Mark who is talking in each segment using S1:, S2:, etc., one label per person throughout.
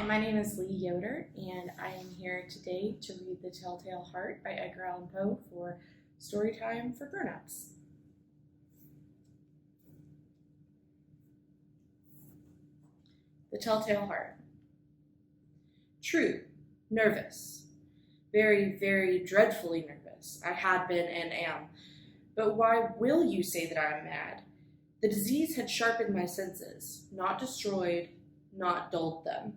S1: Hi, my name is Lee Yoder, and I am here today to read The Telltale Heart by Edgar Allan Poe for Storytime for Grownups. The Telltale Heart. True, nervous. Very, very dreadfully nervous. I had been and am. But why will you say that I am mad? The disease had sharpened my senses, not destroyed, not dulled them.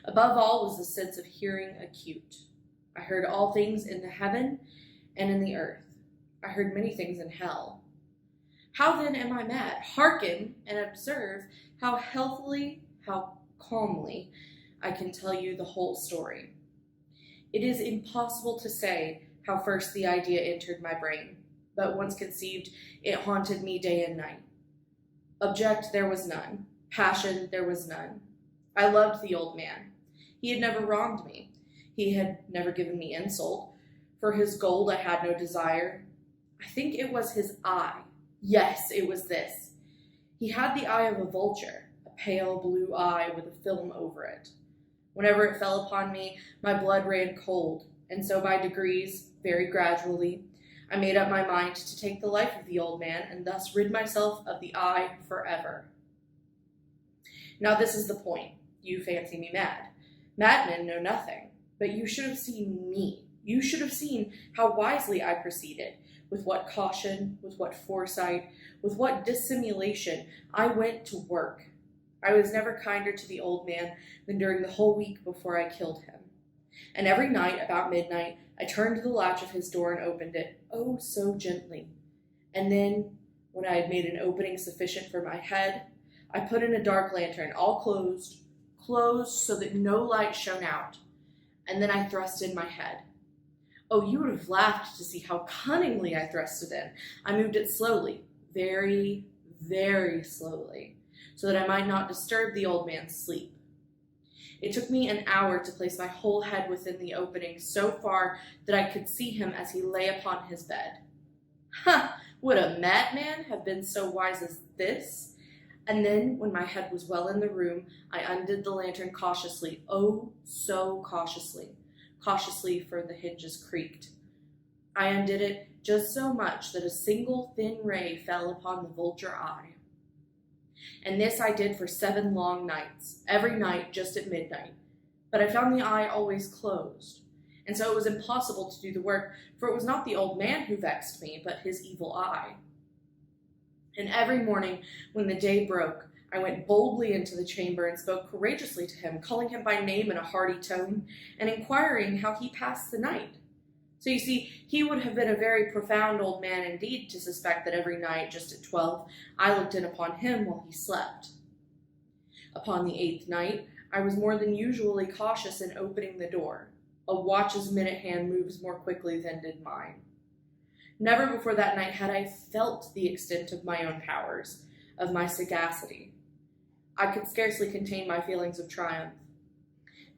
S1: Above all was the sense of hearing acute. I heard all things in the heaven and in the earth. I heard many things in hell. How then am I mad? Hearken and observe how healthily, how calmly I can tell you the whole story. It is impossible to say how first the idea entered my brain, but once conceived, it haunted me day and night. Object there was none. Passion there was none. I loved the old man. He had never wronged me. He had never given me insult. For his gold I had no desire. I think it was his eye. Yes, it was this. He had the eye of a vulture, a pale blue eye with a film over it. Whenever it fell upon me, my blood ran cold, and so by degrees, very gradually, I made up my mind to take the life of the old man and thus rid myself of the eye forever. Now this is the point. You fancy me mad. Madmen know nothing, but you should have seen me. You should have seen how wisely I proceeded, with what caution, with what foresight, with what dissimulation I went to work. I was never kinder to the old man than during the whole week before I killed him. And every night, about midnight, I turned the latch of his door and opened it, oh so gently. And then, when I had made an opening sufficient for my head, I put in a dark lantern, all closed so that no light shone out, and then I thrust in my head. Oh, you would have laughed to see how cunningly I thrust it in. I moved it slowly, very, very slowly, so that I might not disturb the old man's sleep. It took me an hour to place my whole head within the opening so far that I could see him as he lay upon his bed. Ha! Would a madman have been so wise as this? And then, when my head was well in the room, I undid the lantern cautiously, oh, so cautiously. Cautiously, for the hinges creaked. I undid it just so much that a single thin ray fell upon the vulture eye. And this I did for 7 long nights, every night just at midnight. But I found the eye always closed, and so it was impossible to do the work, for it was not the old man who vexed me, but his evil eye. And every morning, when the day broke, I went boldly into the chamber and spoke courageously to him, calling him by name in a hearty tone, and inquiring how he passed the night. So you see, he would have been a very profound old man indeed to suspect that every night, just at 12, I looked in upon him while he slept. Upon the 8th night, I was more than usually cautious in opening the door. A watch's minute hand moves more quickly than did mine. Never before that night had I felt the extent of my own powers, of my sagacity. I could scarcely contain my feelings of triumph.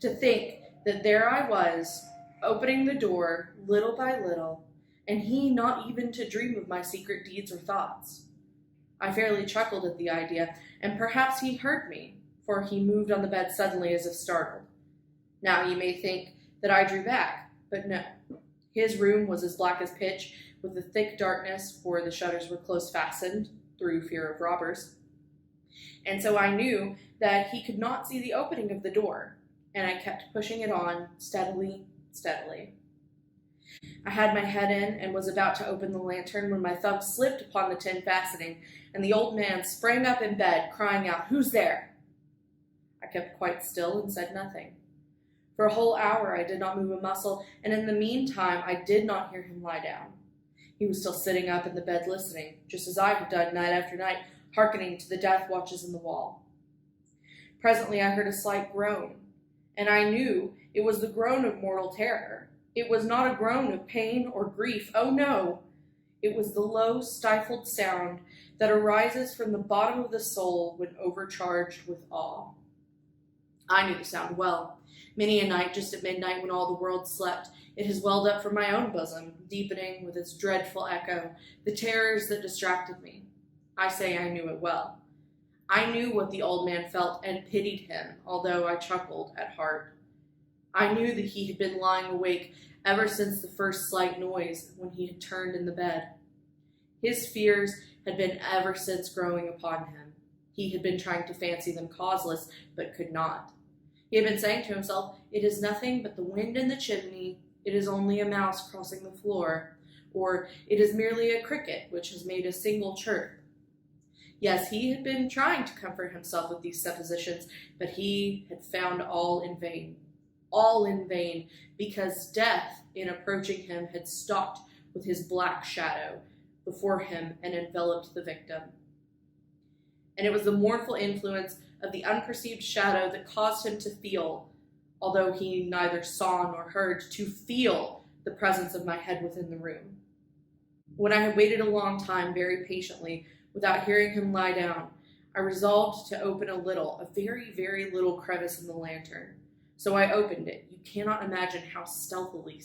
S1: To think that there I was, opening the door little by little, and he not even to dream of my secret deeds or thoughts. I fairly chuckled at the idea, and perhaps he heard me, for he moved on the bed suddenly as if startled. Now you may think that I drew back, but no. His room was as black as pitch, with a thick darkness, for the shutters were close fastened, through fear of robbers. And so I knew that he could not see the opening of the door, and I kept pushing it on, steadily. I had my head in, and was about to open the lantern, when my thumb slipped upon the tin fastening, and the old man sprang up in bed, crying out, "Who's there?" I kept quite still and said nothing. For a whole hour I did not move a muscle, and in the meantime I did not hear him lie down. He was still sitting up in the bed listening, just as I had done night after night, hearkening to the death watches in the wall. Presently I heard a slight groan, and I knew it was the groan of mortal terror. It was not a groan of pain or grief, oh no! It was the low, stifled sound that arises from the bottom of the soul when overcharged with awe. I knew the sound well. Many a night, just at midnight when all the world slept, it has welled up from my own bosom, deepening with its dreadful echo the terrors that distracted me. I say I knew it well. I knew what the old man felt and pitied him, although I chuckled at heart. I knew that he had been lying awake ever since the first slight noise when he had turned in the bed. His fears had been ever since growing upon him. He had been trying to fancy them causeless, but could not. He had been saying to himself, "It is nothing but the wind in the chimney, it is only a mouse crossing the floor," or "It is merely a cricket which has made a single chirp." Yes, he had been trying to comfort himself with these suppositions, but he had found all in vain. All in vain, because death, in approaching him, had stalked with his black shadow before him and enveloped the victim. And it was the mournful influence of the unperceived shadow that caused him to feel, although he neither saw nor heard, to feel the presence of my head within the room. When I had waited a long time very patiently, without hearing him lie down, I resolved to open a very, very little crevice in the lantern. So I opened it, you cannot imagine how stealthily,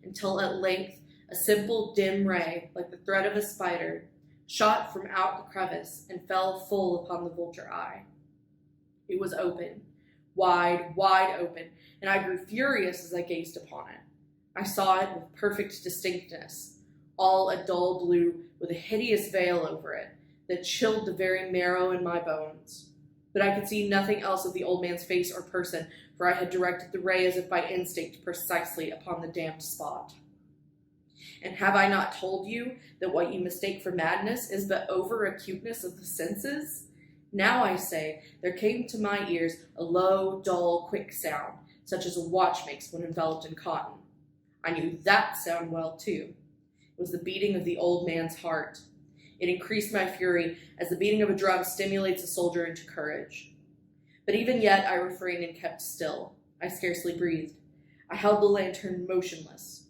S1: until at length a simple dim ray, like the thread of a spider, shot from out the crevice and fell full upon the vulture eye. It was open, wide, wide open, and I grew furious as I gazed upon it. I saw it with perfect distinctness, all a dull blue with a hideous veil over it that chilled the very marrow in my bones. But I could see nothing else of the old man's face or person, for I had directed the ray as if by instinct precisely upon the damned spot. And have I not told you that what you mistake for madness is but over-acuteness of the senses? Now I say, there came to my ears a low, dull, quick sound, such as a watch makes when enveloped in cotton. I knew that sound well, too. It was the beating of the old man's heart. It increased my fury, as the beating of a drum stimulates a soldier into courage. But even yet I refrained and kept still. I scarcely breathed. I held the lantern motionless.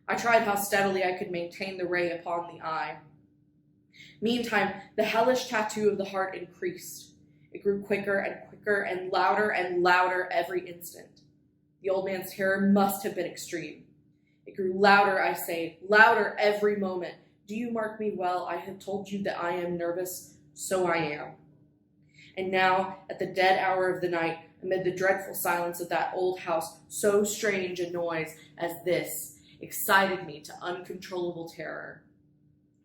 S1: I tried how steadily I could maintain the ray upon the eye. Meantime, the hellish tattoo of the heart increased. It grew quicker and louder every instant. The old man's terror must have been extreme. It grew louder, I say, louder every moment. Do you mark me well? I have told you that I am nervous, so I am. And now, at the dead hour of the night, amid the dreadful silence of that old house, so strange a noise as this excited me to uncontrollable terror.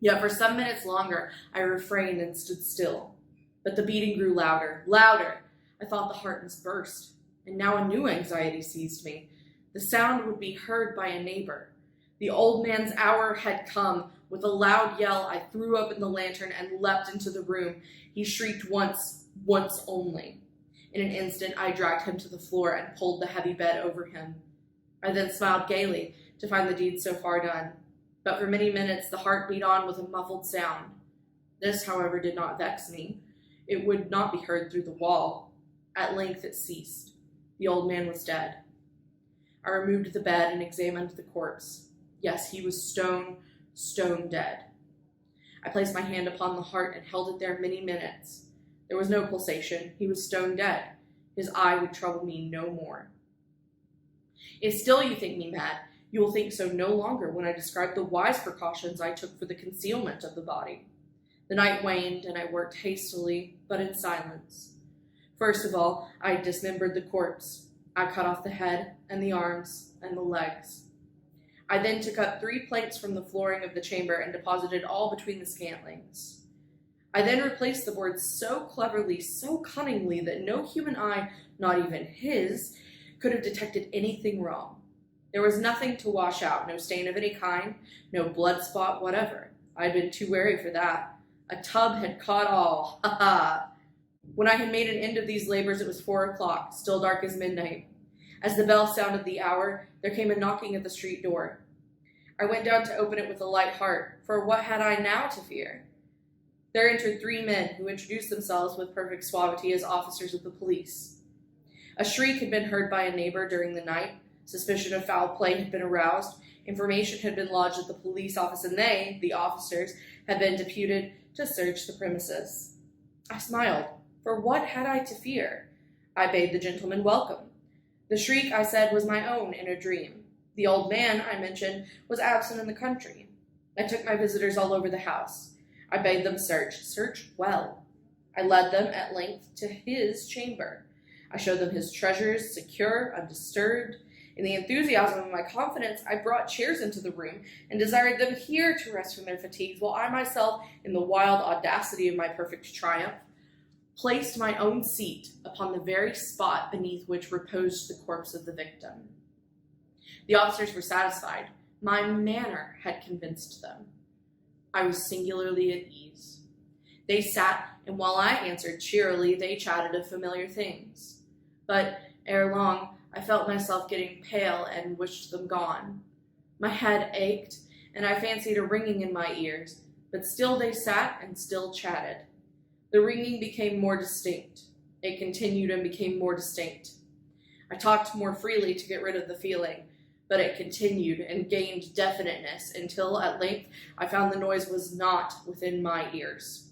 S1: Yet for some minutes longer I refrained and stood still. But the beating grew louder. I thought the heart must burst. And now a new anxiety seized me. The sound would be heard by a neighbor. The old man's hour had come. With a loud yell, I threw open the lantern and leapt into the room. He shrieked once only. In an instant, I dragged him to the floor and pulled the heavy bed over him. I then smiled gaily to find the deed so far done. But for many minutes, the heart beat on with a muffled sound. This, however, did not vex me. It would not be heard through the wall. At length it ceased. The old man was dead. I removed the bed and examined the corpse. Yes, he was stone dead. I placed my hand upon the heart and held it there many minutes. There was no pulsation. He was stone dead. His eye would trouble me no more. If still you think me mad, you will think so no longer when I describe the wise precautions I took for the concealment of the body. The night waned, and I worked hastily, but in silence. First of all, I dismembered the corpse. I cut off the head, and the arms, and the legs. I then took up 3 planks from the flooring of the chamber and deposited all between the scantlings. I then replaced the boards so cleverly, so cunningly, that no human eye, not even his, could have detected anything wrong. There was nothing to wash out, no stain of any kind, no blood spot whatever. I had been too wary for that. A tub had caught all. Ha ha! When I had made an end of these labors, it was 4 o'clock, still dark as midnight. As the bell sounded the hour, there came a knocking at the street door. I went down to open it with a light heart, for what had I now to fear? There entered 3 men who introduced themselves with perfect suavity as officers of the police. A shriek had been heard by a neighbor during the night. Suspicion of foul play had been aroused. Information had been lodged at the police office, and they, the officers, had been deputed to search the premises. I smiled, for what had I to fear? I bade the gentleman welcome. The shriek, I said, was my own in a dream. The old man, I mentioned, was absent in the country. I took my visitors all over the house. I bade them search well. I led them at length to his chamber. I showed them his treasures, secure, undisturbed. In the enthusiasm of my confidence, I brought chairs into the room and desired them here to rest from their fatigues, while I myself, in the wild audacity of my perfect triumph, placed my own seat upon the very spot beneath which reposed the corpse of the victim. The officers were satisfied. My manner had convinced them. I was singularly at ease. They sat, and while I answered cheerily, they chatted of familiar things. But ere long, I felt myself getting pale and wished them gone. My head ached, and I fancied a ringing in my ears, but still they sat and still chatted. The ringing became more distinct. It continued and became more distinct. I talked more freely to get rid of the feeling, but it continued and gained definiteness until at length I found the noise was not within my ears.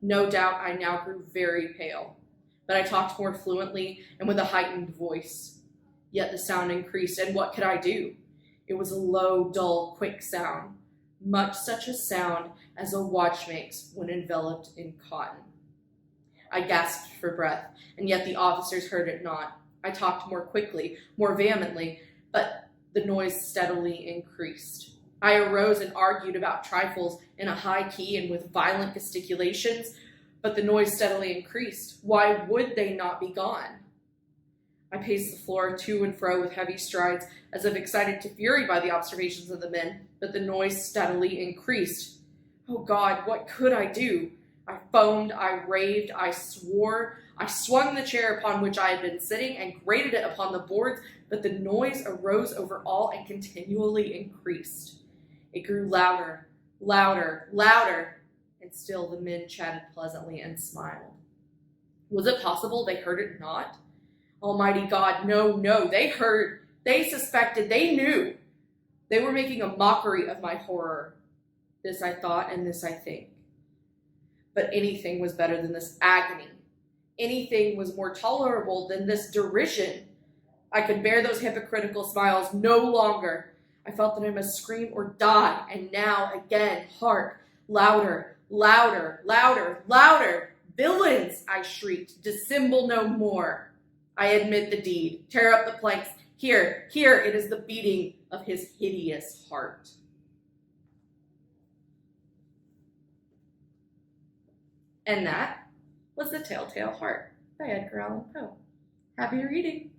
S1: No doubt I now grew very pale, but I talked more fluently and with a heightened voice. Yet the sound increased, and what could I do? It was a low, dull, quick sound, much such a sound as a watch makes when enveloped in cotton. I gasped for breath, and yet the officers heard it not. I talked more quickly, more vehemently, but the noise steadily increased. I arose and argued about trifles in a high key and with violent gesticulations, but the noise steadily increased. Why would they not be gone? I paced the floor to and fro with heavy strides, as if excited to fury by the observations of the men, but the noise steadily increased. Oh God, what could I do? I foamed, I raved, I swore. I swung the chair upon which I had been sitting and grated it upon the boards, but the noise arose over all and continually increased. It grew louder, louder, louder, and still the men chatted pleasantly and smiled. Was it possible they heard it not? Almighty God, no, they heard, they suspected, they knew. They were making a mockery of my horror. This I thought, and this I think. But anything was better than this agony. Anything was more tolerable than this derision. I could bear those hypocritical smiles no longer. I felt that I must scream or die, and now again, hark, louder, louder, louder, louder. Villains, I shrieked, dissemble no more. I admit the deed. Tear up the planks. Here, it is the beating of his hideous heart. And that was The Telltale Heart by Edgar Allan Poe. Happy reading!